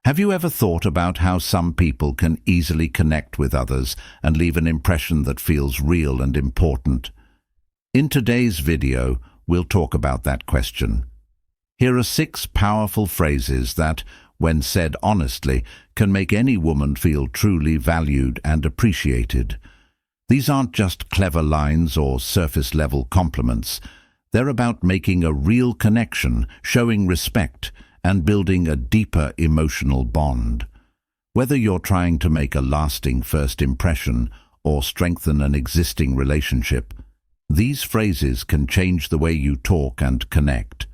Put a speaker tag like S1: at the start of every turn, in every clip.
S1: Have you ever thought about how some people can easily connect with others and leave an impression that feels real and important? In today's video, we'll talk about that question. Here are 6 powerful phrases that, when said honestly, can make any woman feel truly valued and appreciated. These aren't just clever lines or surface-level compliments. They're about making a real connection, showing respect, and building a deeper emotional bond. Whether you're trying to make a lasting first impression or strengthen an existing relationship, these phrases can change the way you talk and connect.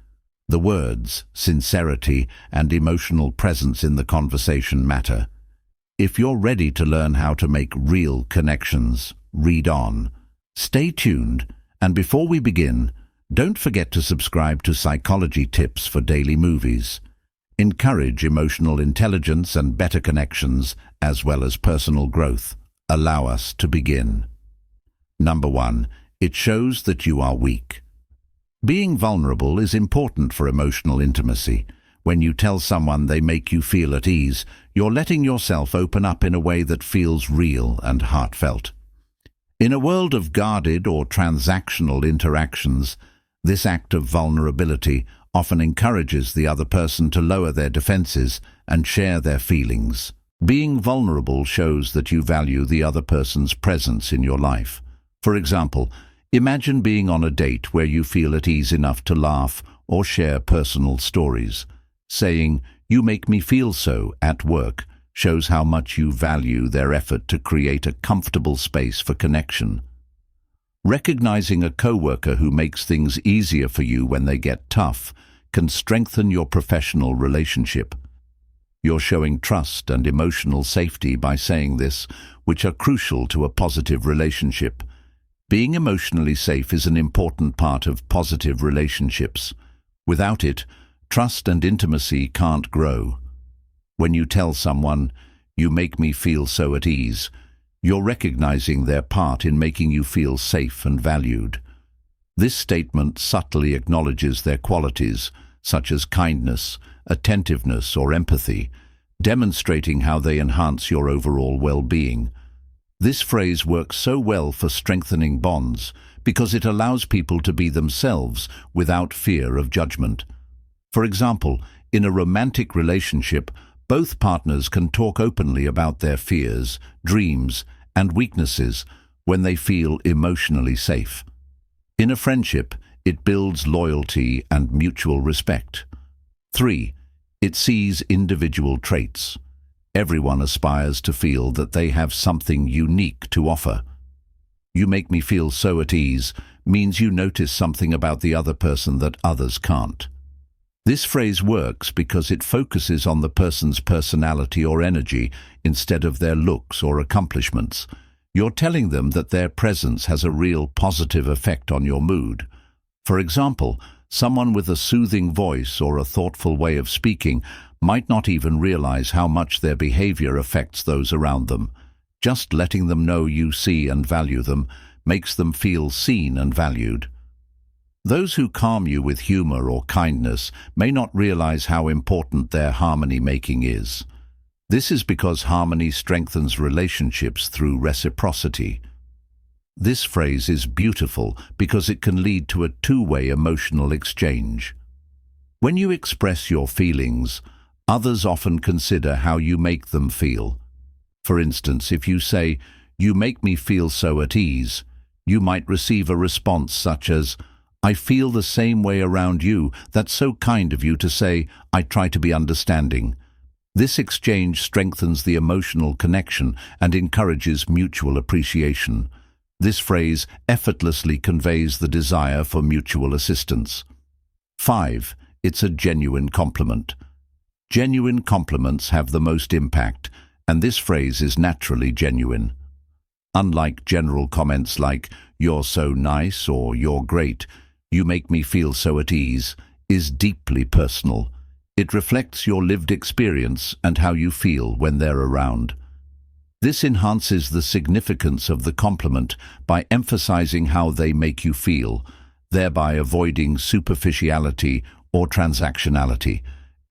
S1: The words, sincerity, and emotional presence in the conversation matter. If you're ready to learn how to make real connections, read on. Stay tuned, and before we begin, don't forget to subscribe to Psychology Tips for Daily Movies. Encourage emotional intelligence and better connections, as well as personal growth. Allow us to begin. Number 1. It shows that you are weak. Being vulnerable is important for emotional intimacy. When you tell someone they make you feel at ease, you're letting yourself open up in a way that feels real and heartfelt. In a world of guarded or transactional interactions, this act of vulnerability often encourages the other person to lower their defenses and share their feelings. Being vulnerable shows that you value the other person's presence in your life. For example, imagine being on a date where you feel at ease enough to laugh or share personal stories. Saying, "You make me feel so," at work shows how much you value their effort to create a comfortable space for connection. Recognizing a coworker who makes things easier for you when they get tough can strengthen your professional relationship. You're showing trust and emotional safety by saying this, which are crucial to a positive relationship. Being emotionally safe is an important part of positive relationships. Without it, trust and intimacy can't grow. When you tell someone, "You make me feel so at ease," you're recognizing their part in making you feel safe and valued. This statement subtly acknowledges their qualities, such as kindness, attentiveness, or empathy, demonstrating how they enhance your overall well-being. This phrase works so well for strengthening bonds because it allows people to be themselves without fear of judgment. For example, in a romantic relationship, both partners can talk openly about their fears, dreams, and weaknesses when they feel emotionally safe. In a friendship, it builds loyalty and mutual respect. 3. It sees individual traits. Everyone aspires to feel that they have something unique to offer. "You make me feel so at ease" means you notice something about the other person that others can't. This phrase works because it focuses on the person's personality or energy instead of their looks or accomplishments. You're telling them that their presence has a real positive effect on your mood. For example, someone with a soothing voice or a thoughtful way of speaking might not even realize how much their behavior affects those around them. Just letting them know you see and value them makes them feel seen and valued. Those who calm you with humor or kindness may not realize how important their harmony-making is. This is because harmony strengthens relationships through reciprocity. This phrase is beautiful because it can lead to a two-way emotional exchange. When you express your feelings, others often consider how you make them feel. For instance, if you say, "You make me feel so at ease," you might receive a response such as, "I feel the same way around you. That's so kind of you to say. I try to be understanding." This exchange strengthens the emotional connection and encourages mutual appreciation. This phrase effortlessly conveys the desire for mutual assistance. 5. It's a genuine compliment. Genuine compliments have the most impact, and this phrase is naturally genuine. Unlike general comments like, "You're so nice" or "You're great," "You make me feel so at ease" is deeply personal. It reflects your lived experience and how you feel when they're around. This enhances the significance of the compliment by emphasizing how they make you feel, thereby avoiding superficiality or transactionality.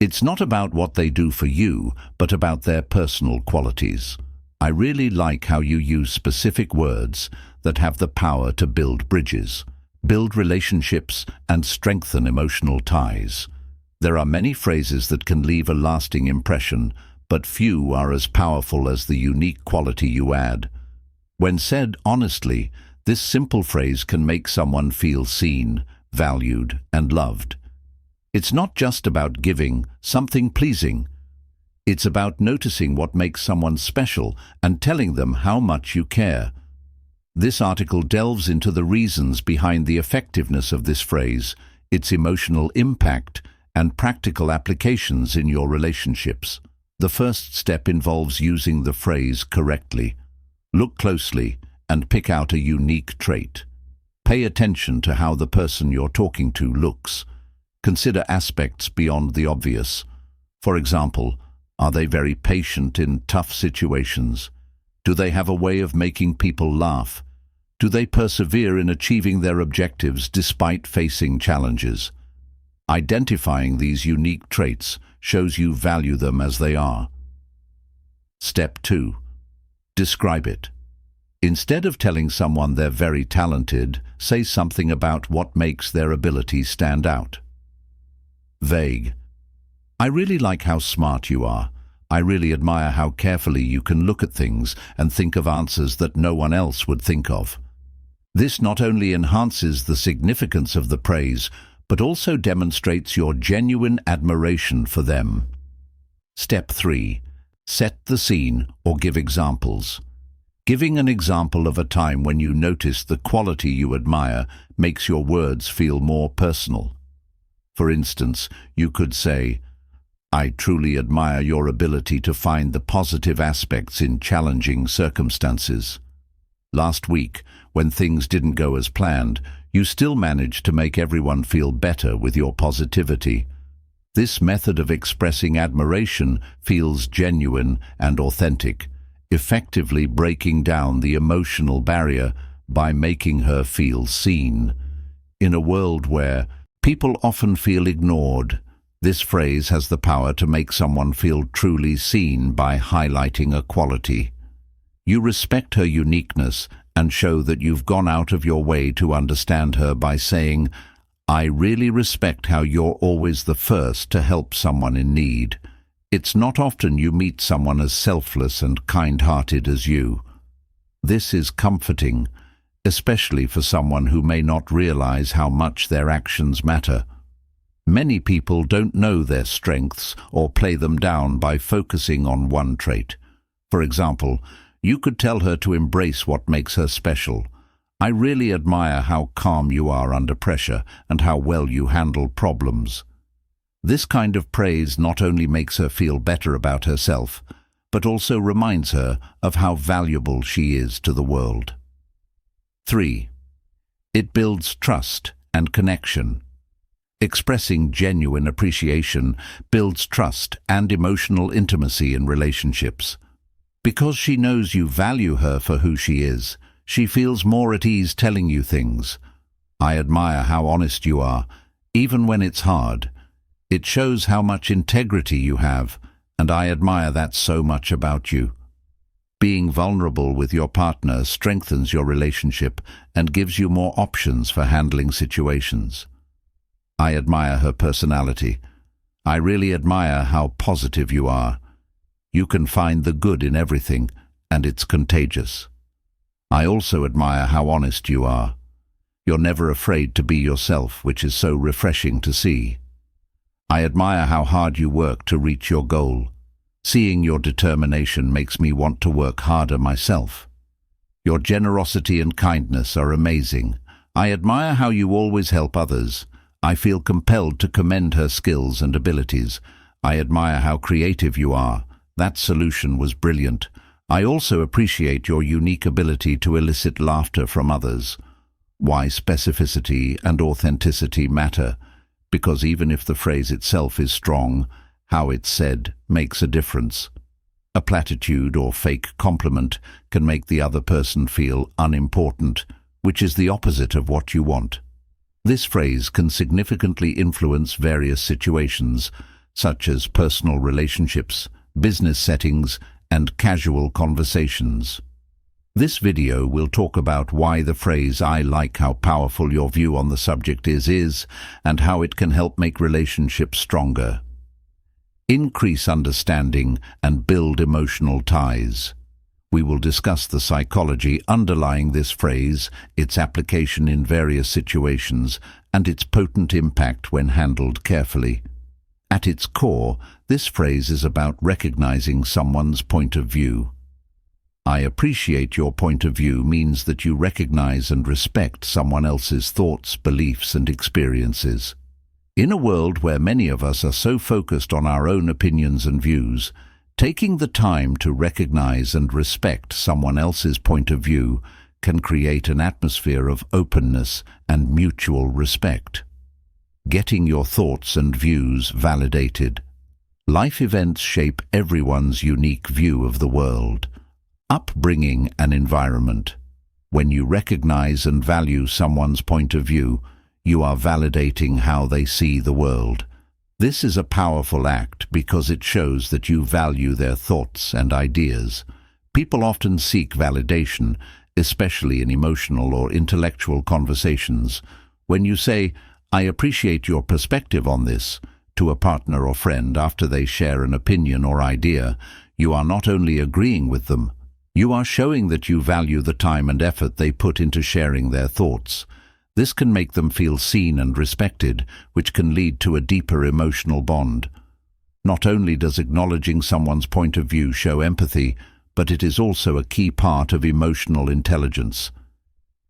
S1: It's not about what they do for you, but about their personal qualities. I really like how you use specific words that have the power to build bridges, build relationships, and strengthen emotional ties. There are many phrases that can leave a lasting impression, but few are as powerful as the unique quality you add. When said honestly, this simple phrase can make someone feel seen, valued, and loved. It's not just about giving something pleasing. It's about noticing what makes someone special and telling them how much you care. This article delves into the reasons behind the effectiveness of this phrase, its emotional impact, and practical applications in your relationships. The first step involves using the phrase correctly. Look closely and pick out a unique trait. Pay attention to how the person you're talking to looks. Consider aspects beyond the obvious. For example, are they very patient in tough situations? Do they have a way of making people laugh? Do they persevere in achieving their objectives despite facing challenges? Identifying these unique traits shows you value them as they are. Step 2. Describe it. Instead of telling someone they're very talented, say something about what makes their abilities stand out. Vague. I really like how smart you are. I really admire how carefully you can look at things and think of answers that no one else would think of. This not only enhances the significance of the praise, but also demonstrates your genuine admiration for them. Step 3. Set the scene or give examples. Giving an example of a time when you noticed the quality you admire makes your words feel more personal. For instance, you could say, I truly admire your ability to find the positive aspects in challenging circumstances. Last week, when things didn't go as planned, you still managed to make everyone feel better with your positivity. This method of expressing admiration feels genuine and authentic, effectively breaking down the emotional barrier by making her feel seen. In a world where people often feel ignored, this phrase has the power to make someone feel truly seen by highlighting a quality. You respect her uniqueness and show that you've gone out of your way to understand her by saying, I really respect how you're always the first to help someone in need. It's not often you meet someone as selfless and kind-hearted as you. This is comforting, especially for someone who may not realize how much their actions matter. Many people don't know their strengths or play them down by focusing on one trait. For example, you could tell her to embrace what makes her special. I really admire how calm you are under pressure and how well you handle problems. This kind of praise not only makes her feel better about herself, but also reminds her of how valuable she is to the world. 3. It builds trust and connection. Expressing genuine appreciation builds trust and emotional intimacy in relationships. Because she knows you value her for who she is, she feels more at ease telling you things. I admire how honest you are, even when it's hard. It shows how much integrity you have, and I admire that so much about you. Being vulnerable with your partner strengthens your relationship and gives you more options for handling situations. I admire her personality. I really admire how positive you are. You can find the good in everything, and it's contagious. I also admire how honest you are. You're never afraid to be yourself, which is so refreshing to see. I admire how hard you work to reach your goal. Seeing your determination makes me want to work harder myself. Your generosity and kindness are amazing. I admire how you always help others. I feel compelled to commend her skills and abilities. I admire how creative you are. That solution was brilliant. I also appreciate your unique ability to elicit laughter from others. Why specificity and authenticity matter, because even if the phrase itself is strong, how it's said makes a difference. A platitude or fake compliment can make the other person feel unimportant, which is the opposite of what you want. This phrase can significantly influence various situations, such as personal relationships, business settings, and casual conversations. This video will talk about why the phrase "I like how powerful your view on the subject is, and how it can help make relationships stronger. Increase understanding and build emotional ties. We will discuss the psychology underlying this phrase, its application in various situations, and its potent impact when handled carefully. At its core, this phrase is about recognizing someone's point of view. "I appreciate your point of view" means that you recognize and respect someone else's thoughts, beliefs, and experiences. In a world where many of us are so focused on our own opinions and views, taking the time to recognize and respect someone else's point of view can create an atmosphere of openness and mutual respect. Getting your thoughts and views validated. Life events shape everyone's unique view of the world. Upbringing and environment. When you recognize and value someone's point of view, you are validating how they see the world. This is a powerful act because it shows that you value their thoughts and ideas. People often seek validation, especially in emotional or intellectual conversations. When you say, "I appreciate your perspective on this," to a partner or friend after they share an opinion or idea, you are not only agreeing with them, you are showing that you value the time and effort they put into sharing their thoughts. This can make them feel seen and respected, which can lead to a deeper emotional bond. Not only does acknowledging someone's point of view show empathy, but it is also a key part of emotional intelligence.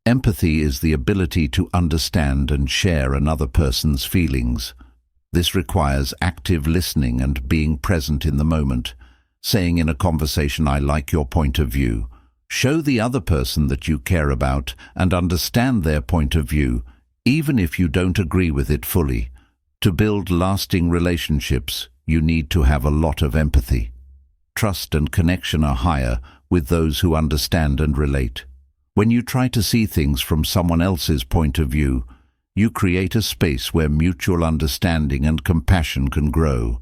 S1: Empathy is the ability to understand and share another person's feelings. This requires active listening and being present in the moment. Saying in a conversation, "I like your point of view," show the other person that you care about and understand their point of view, even if you don't agree with it fully. To build lasting relationships, you need to have a lot of empathy. Trust and connection are higher with those who understand and relate. When you try to see things from someone else's point of view, you create a space where mutual understanding and compassion can grow.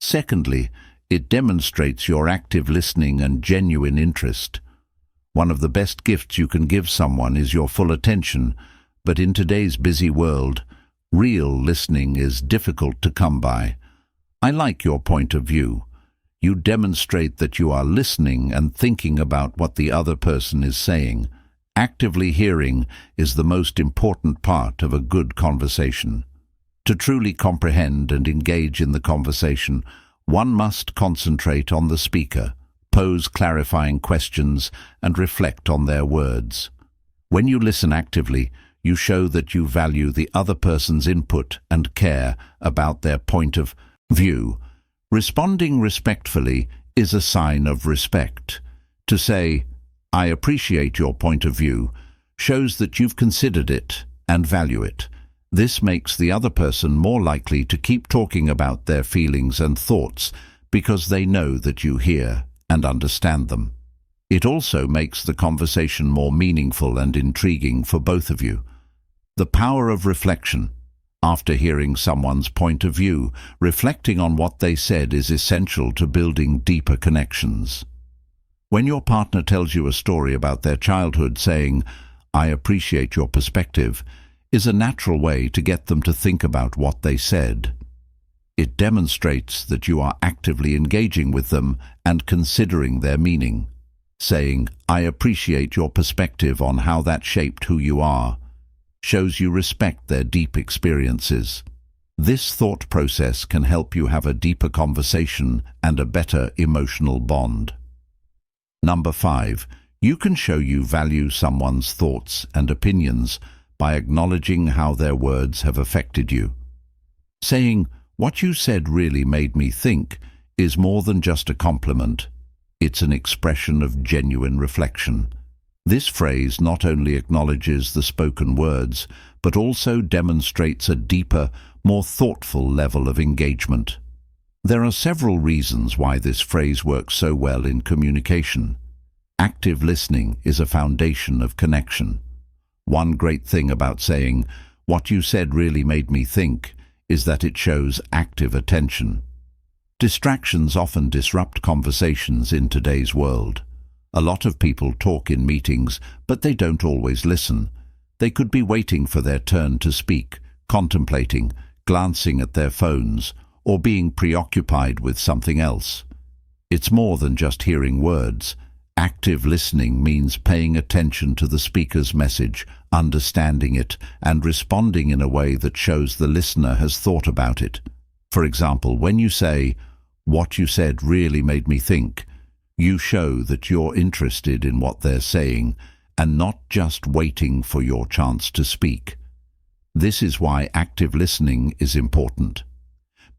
S1: Secondly, it demonstrates your active listening and genuine interest. One of the best gifts you can give someone is your full attention, but in today's busy world, real listening is difficult to come by. "I like your point of view." You demonstrate that you are listening and thinking about what the other person is saying. Actively hearing is the most important part of a good conversation. To truly comprehend and engage in the conversation, one must concentrate on the speaker, pose clarifying questions, and reflect on their words. When you listen actively, you show that you value the other person's input and care about their point of view. Responding respectfully is a sign of respect. To say, "I appreciate your point of view," shows that you've considered it and value it. This makes the other person more likely to keep talking about their feelings and thoughts because they know that you hear and understand them. It also makes the conversation more meaningful and intriguing for both of you. The power of reflection. After hearing someone's point of view, reflecting on what they said is essential to building deeper connections. When your partner tells you a story about their childhood, saying, "I appreciate your perspective," is a natural way to get them to think about what they said. It demonstrates that you are actively engaging with them and considering their meaning. Saying, "I appreciate your perspective on how that shaped who you are," shows you respect their deep experiences. This thought process can help you have a deeper conversation and a better emotional bond. Number 5. You can show you value someone's thoughts and opinions by acknowledging how their words have affected you. Saying, "What you said really made me think," is more than just a compliment. It's an expression of genuine reflection. This phrase not only acknowledges the spoken words, but also demonstrates a deeper, more thoughtful level of engagement. There are several reasons why this phrase works so well in communication. Active listening is a foundation of connection. One great thing about saying, "What you said really made me think," is that it shows active attention. Distractions often disrupt conversations in today's world. A lot of people talk in meetings, but they don't always listen. They could be waiting for their turn to speak, contemplating, glancing at their phones, or being preoccupied with something else. It's more than just hearing words. Active listening means paying attention to the speaker's message, understanding it, and responding in a way that shows the listener has thought about it. For example, when you say, "What you said really made me think," you show that you're interested in what they're saying and not just waiting for your chance to speak. This is why active listening is important.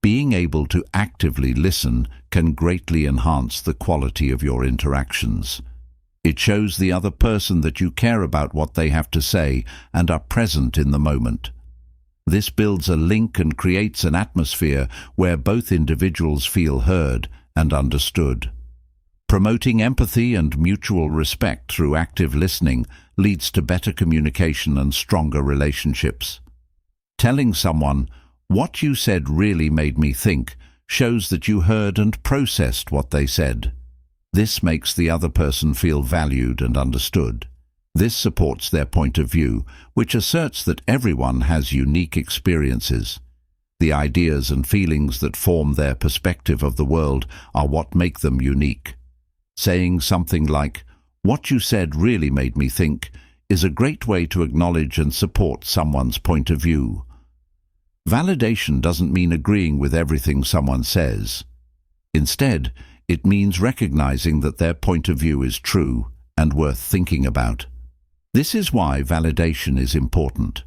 S1: Being able to actively listen can greatly enhance the quality of your interactions. It shows the other person that you care about what they have to say and are present in the moment. This builds a link and creates an atmosphere where both individuals feel heard and understood. Promoting empathy and mutual respect through active listening leads to better communication and stronger relationships. Telling someone, "What you said really made me think," shows that you heard and processed what they said. This makes the other person feel valued and understood. This supports their point of view, which asserts that everyone has unique experiences. The ideas and feelings that form their perspective of the world are what make them unique. Saying something like, "What you said really made me think," is a great way to acknowledge and support someone's point of view. Validation doesn't mean agreeing with everything someone says. Instead, it means recognizing that their point of view is true and worth thinking about. This is why validation is important.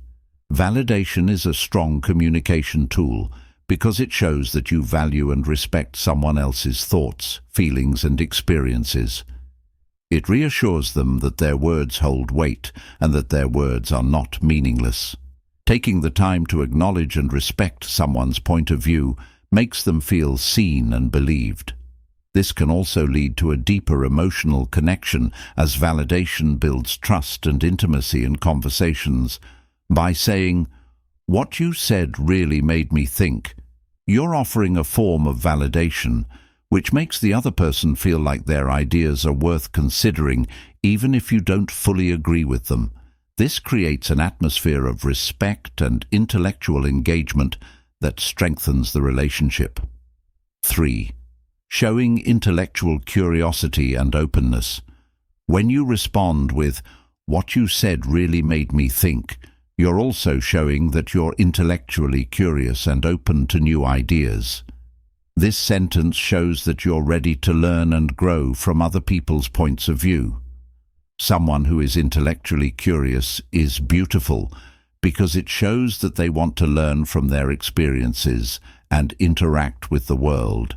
S1: Validation is a strong communication tool because it shows that you value and respect someone else's thoughts, feelings, and experiences. It reassures them that their words hold weight and that their words are not meaningless. Taking the time to acknowledge and respect someone's point of view makes them feel seen and believed. This can also lead to a deeper emotional connection as validation builds trust and intimacy in conversations. By saying, "What you said really made me think," you're offering a form of validation, which makes the other person feel like their ideas are worth considering even if you don't fully agree with them. This creates an atmosphere of respect and intellectual engagement that strengthens the relationship. 3. Showing intellectual curiosity and openness. When you respond with, "What you said really made me think," you're also showing that you're intellectually curious and open to new ideas. This sentence shows that you're ready to learn and grow from other people's points of view. Someone who is intellectually curious is beautiful because it shows that they want to learn from their experiences and interact with the world.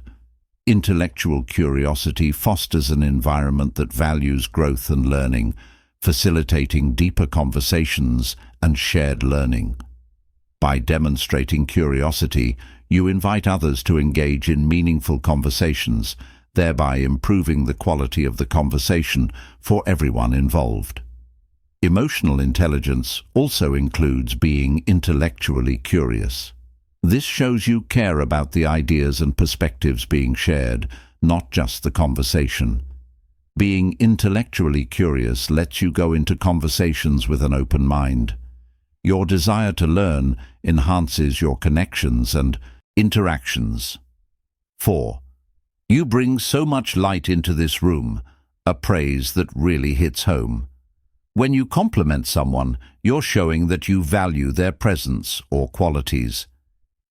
S1: Intellectual curiosity fosters an environment that values growth and learning, facilitating deeper conversations and shared learning. By demonstrating curiosity, you invite others to engage in meaningful conversations, thereby improving the quality of the conversation for everyone involved. Emotional intelligence also includes being intellectually curious. This shows you care about the ideas and perspectives being shared, not just the conversation. Being intellectually curious lets you go into conversations with an open mind. Your desire to learn enhances your connections and interactions. 4. You bring so much light into this room, a praise that really hits home. When you compliment someone, you're showing that you value their presence or qualities.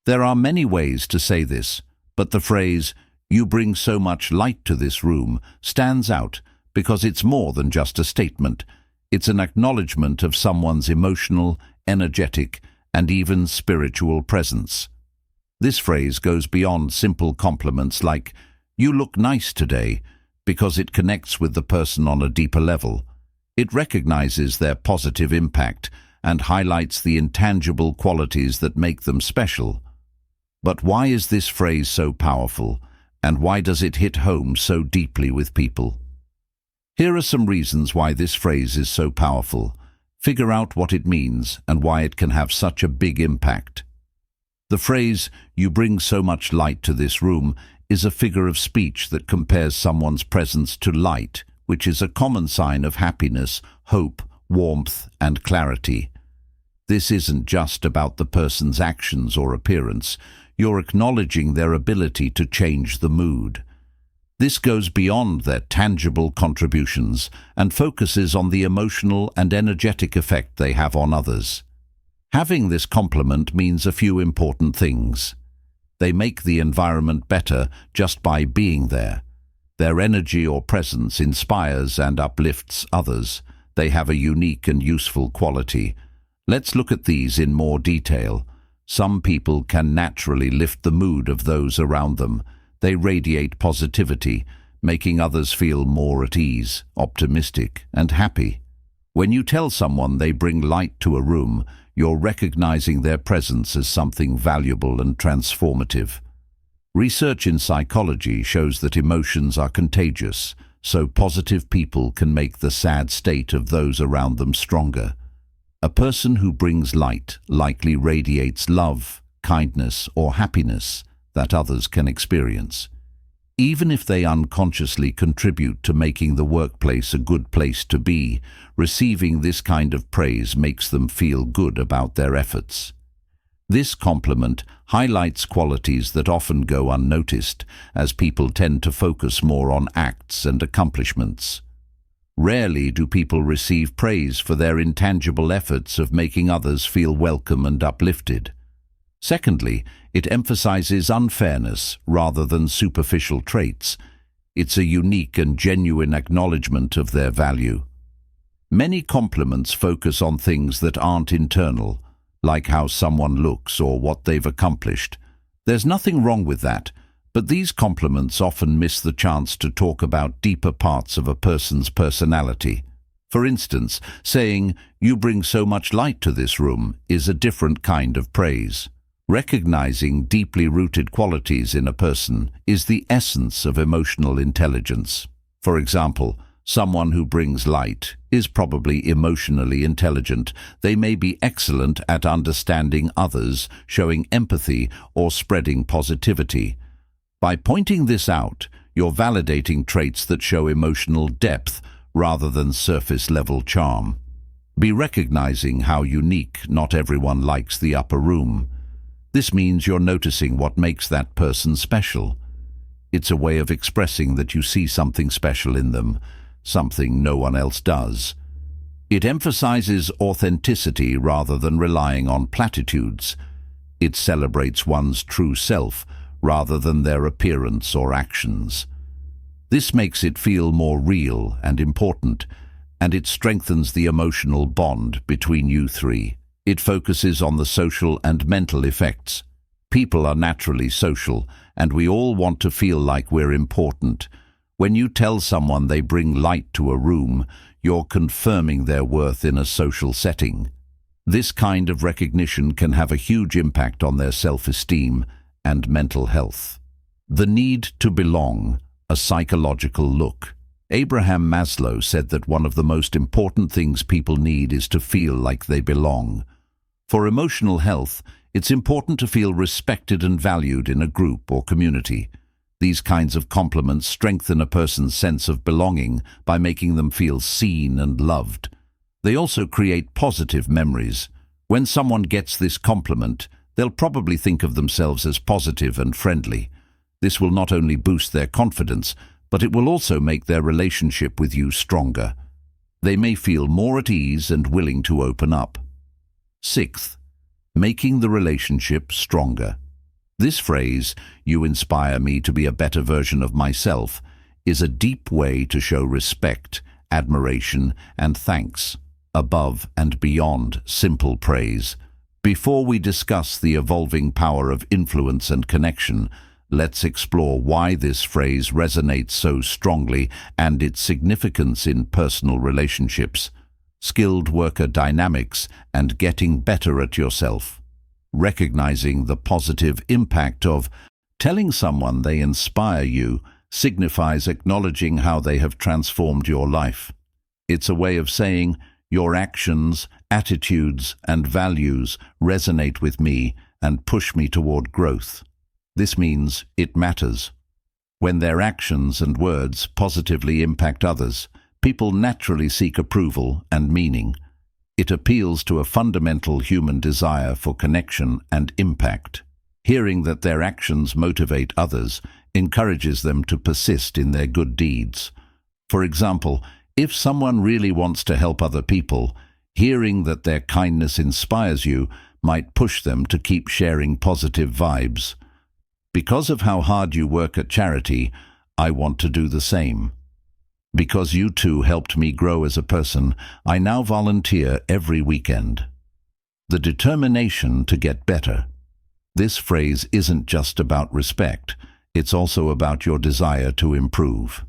S1: There are many ways to say this, but the phrase, "You bring so much light to this room," stands out because it's more than just a statement. It's an acknowledgement of someone's emotional, energetic, and even spiritual presence. This phrase goes beyond simple compliments like, "You look nice today," because it connects with the person on a deeper level. It recognizes their positive impact and highlights the intangible qualities that make them special. But why is this phrase so powerful, and why does it hit home so deeply with people? Here are some reasons why this phrase is so powerful. Figure out what it means and why it can have such a big impact. The phrase, "you bring so much light to this room," is a figure of speech that compares someone's presence to light, which is a common sign of happiness, hope, warmth, and clarity. This isn't just about the person's actions or appearance. You're acknowledging their ability to change the mood. This goes beyond their tangible contributions and focuses on the emotional and energetic effect they have on others. Having this compliment means a few important things. They make the environment better just by being there. Their energy or presence inspires and uplifts others. They have a unique and useful quality. Let's look at these in more detail. Some people can naturally lift the mood of those around them. They radiate positivity, making others feel more at ease, optimistic, and happy. When you tell someone they bring light to a room, you're recognizing their presence as something valuable and transformative. Research in psychology shows that emotions are contagious, so positive people can make the sad state of those around them stronger. A person who brings light likely radiates love, kindness, or happiness that others can experience. Even if they unconsciously contribute to making the workplace a good place to be, receiving this kind of praise makes them feel good about their efforts. This compliment highlights qualities that often go unnoticed, as people tend to focus more on acts and accomplishments. Rarely do people receive praise for their intangible efforts of making others feel welcome and uplifted. Secondly, it emphasizes unfairness rather than superficial traits. It's a unique and genuine acknowledgement of their value. Many compliments focus on things that aren't internal, like how someone looks or what they've accomplished. There's nothing wrong with that, but these compliments often miss the chance to talk about deeper parts of a person's personality. For instance, saying, "You bring so much light to this room," is a different kind of praise. Recognizing deeply rooted qualities in a person is the essence of emotional intelligence. For example, someone who brings light is probably emotionally intelligent. They may be excellent at understanding others, showing empathy, or spreading positivity. By pointing this out, you're validating traits that show emotional depth rather than surface-level charm. Be recognizing how unique not everyone likes the upper room. This means you're noticing what makes that person special. It's a way of expressing that you see something special in them, something no one else does. It emphasizes authenticity rather than relying on platitudes. It celebrates one's true self rather than their appearance or actions. This makes it feel more real and important, and it strengthens the emotional bond between you three. It focuses on the social and mental effects. People are naturally social, and we all want to feel like we're important. When you tell someone they bring light to a room, you're confirming their worth in a social setting. This kind of recognition can have a huge impact on their self-esteem and mental health. The need to belong, a psychological look. Abraham Maslow said that one of the most important things people need is to feel like they belong. For emotional health, it's important to feel respected and valued in a group or community. These kinds of compliments strengthen a person's sense of belonging by making them feel seen and loved. They also create positive memories. When someone gets this compliment, they'll probably think of themselves as positive and friendly. This will not only boost their confidence, but it will also make their relationship with you stronger. They may feel more at ease and willing to open up. Sixth, making the relationship stronger. This phrase, "You inspire me to be a better version of myself," is a deep way to show respect, admiration, and thanks, above and beyond simple praise. Before we discuss the evolving power of influence and connection, let's explore why this phrase resonates so strongly and its significance in personal relationships, skilled worker dynamics, and getting better at yourself. Recognizing the positive impact of telling someone they inspire you signifies acknowledging how they have transformed your life. It's a way of saying, "Your actions, attitudes, and values resonate with me, and push me toward growth. This means it matters. When their actions and words positively impact others, people naturally seek approval and meaning. It appeals to a fundamental human desire for connection and impact. Hearing that their actions motivate others encourages them to persist in their good deeds. For example, if someone really wants to help other people, hearing that their kindness inspires you might push them to keep sharing positive vibes. Because of how hard you work at charity, I want to do the same. Because you two helped me grow as a person, I now volunteer every weekend. The determination to get better. This phrase isn't just about respect, it's also about your desire to improve.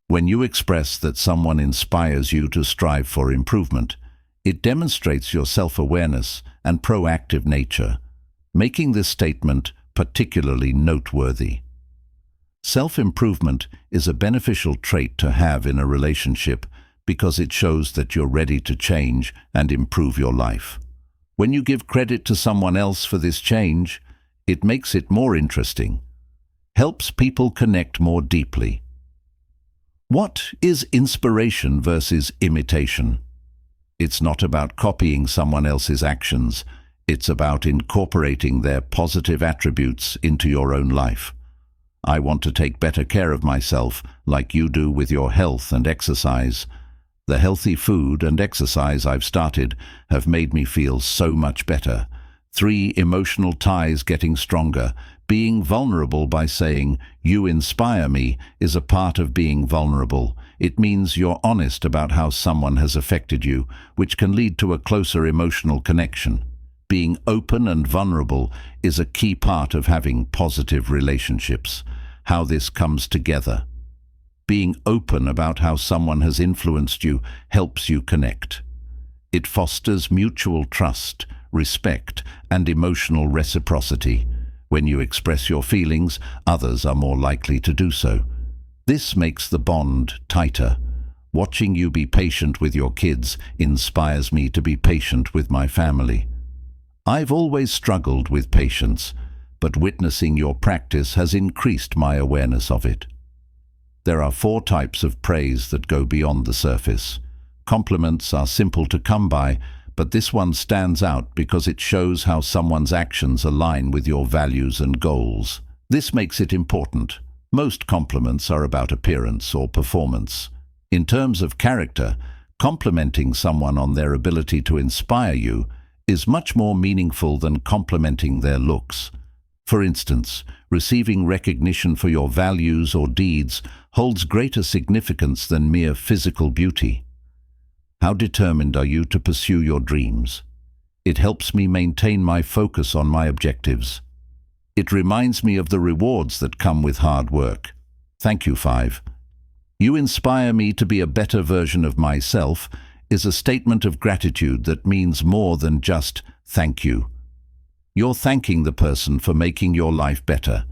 S1: When you express that someone inspires you to strive for improvement, it demonstrates your self-awareness and proactive nature, making this statement particularly noteworthy. Self-improvement is a beneficial trait to have in a relationship because it shows that you're ready to change and improve your life. When you give credit to someone else for this change, it makes it more interesting, helps people connect more deeply. What is inspiration versus imitation? It's not about copying someone else's actions, it's about incorporating their positive attributes into your own life. I want to take better care of myself, like you do with your health and exercise. The healthy food and exercise I've started have made me feel so much better. 3 emotional ties getting stronger. Being vulnerable by saying, "You inspire me," is a part of being vulnerable. It means you're honest about how someone has affected you, which can lead to a closer emotional connection. Being open and vulnerable is a key part of having positive relationships. How this comes together. Being open about how someone has influenced you helps you connect. It fosters mutual trust, respect, and emotional reciprocity. When you express your feelings, others are more likely to do so. This makes the bond tighter. Watching you be patient with your kids inspires me to be patient with my family. I've always struggled with patience, but witnessing your practice has increased my awareness of it. There are 4 types of praise that go beyond the surface. Compliments are simple to come by, but this one stands out because it shows how someone's actions align with your values and goals. This makes it important. Most compliments are about appearance or performance. In terms of character, complimenting someone on their ability to inspire you is much more meaningful than complimenting their looks. For instance, receiving recognition for your values or deeds holds greater significance than mere physical beauty. How determined are you to pursue your dreams? It helps me maintain my focus on my objectives. It reminds me of the rewards that come with hard work. Thank you, 5. You inspire me to be a better version of myself is a statement of gratitude that means more than just thank you. You're thanking the person for making your life better.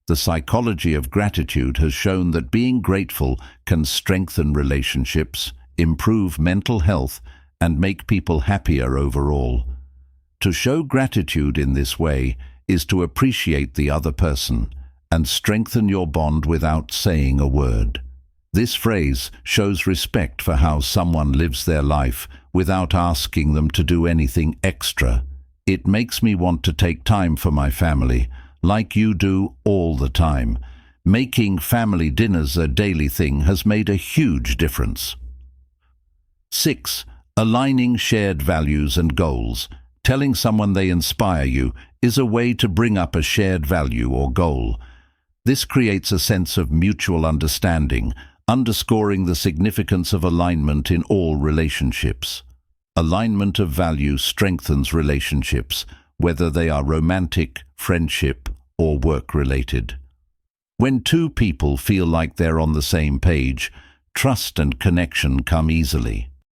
S1: The psychology of gratitude has shown that being grateful can strengthen relationships, improve mental health, and make people happier overall. To show gratitude in this way is to appreciate the other person and strengthen your bond without saying a word. This phrase shows respect for how someone lives their life without asking them to do anything extra. It makes me want to take time for my family, like you do all the time. Making family dinners a daily thing has made a huge difference. 6. Aligning shared values and goals. Telling someone they inspire you is a way to bring up a shared value or goal. This creates a sense of mutual understanding, underscoring the significance of alignment in all relationships. Alignment of values strengthens relationships, whether they are romantic, friendship, or work-related. When 2 people feel like they're on the same page, trust and connection come easily.